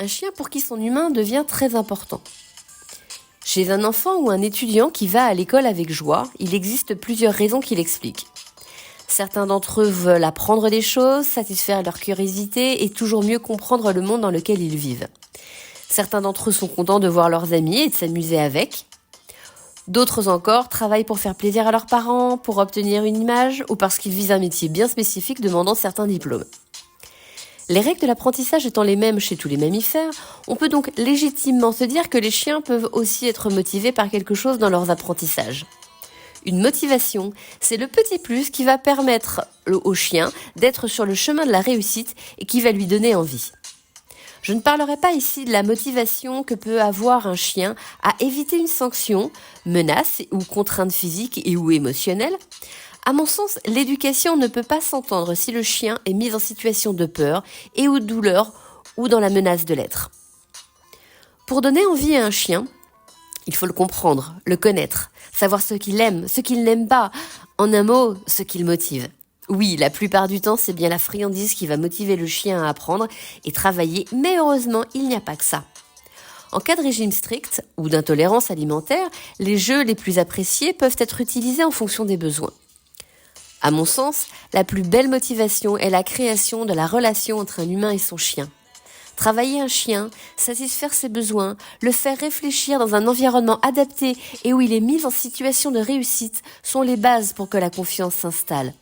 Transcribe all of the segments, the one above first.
un chien pour qui son humain devient très important. Chez un enfant ou un étudiant qui va à l'école avec joie, il existe plusieurs raisons qui l'expliquent. Certains d'entre eux veulent apprendre des choses, satisfaire leur curiosité et toujours mieux comprendre le monde dans lequel ils vivent. Certains d'entre eux sont contents de voir leurs amis et de s'amuser avec. D'autres encore travaillent pour faire plaisir à leurs parents, pour obtenir une image ou parce qu'ils visent un métier bien spécifique demandant certains diplômes. Les règles de l'apprentissage étant les mêmes chez tous les mammifères, on peut donc légitimement se dire que les chiens peuvent aussi être motivés par quelque chose dans leurs apprentissages. Une motivation, c'est le petit plus qui va permettre au chien d'être sur le chemin de la réussite et qui va lui donner envie. Je ne parlerai pas ici de la motivation que peut avoir un chien à éviter une sanction, menace ou contrainte physique et ou émotionnelle. À mon sens, l'éducation ne peut pas s'entendre si le chien est mis en situation de peur et ou de douleur ou dans la menace de l'être. Pour donner envie à un chien, il faut le comprendre, le connaître, savoir ce qu'il aime, ce qu'il n'aime pas, en un mot, ce qu'il motive. Oui, la plupart du temps, c'est bien la friandise qui va motiver le chien à apprendre et travailler, mais heureusement, il n'y a pas que ça. En cas de régime strict ou d'intolérance alimentaire, les jeux les plus appréciés peuvent être utilisés en fonction des besoins. À mon sens, la plus belle motivation est la création de la relation entre un humain et son chien. Travailler un chien, satisfaire ses besoins, le faire réfléchir dans un environnement adapté et où il est mis en situation de réussite sont les bases pour que la confiance s'installe.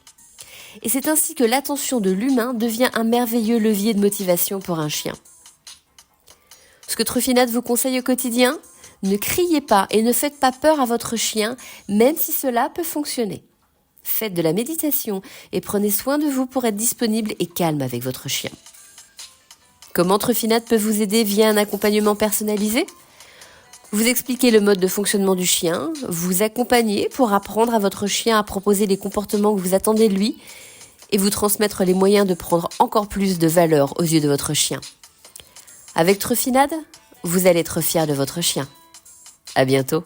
Et c'est ainsi que l'attention de l'humain devient un merveilleux levier de motivation pour un chien. Ce que Truffinade vous conseille au quotidien ? Ne criez pas et ne faites pas peur à votre chien, même si cela peut fonctionner. Faites de la méditation et prenez soin de vous pour être disponible et calme avec votre chien. Comment Truffinade peut vous aider via un accompagnement personnalisé ? Vous expliquez le mode de fonctionnement du chien, vous accompagnez pour apprendre à votre chien à proposer les comportements que vous attendez de lui et vous transmettre les moyens de prendre encore plus de valeur aux yeux de votre chien. Avec Truffinade, vous allez être fier de votre chien. À bientôt.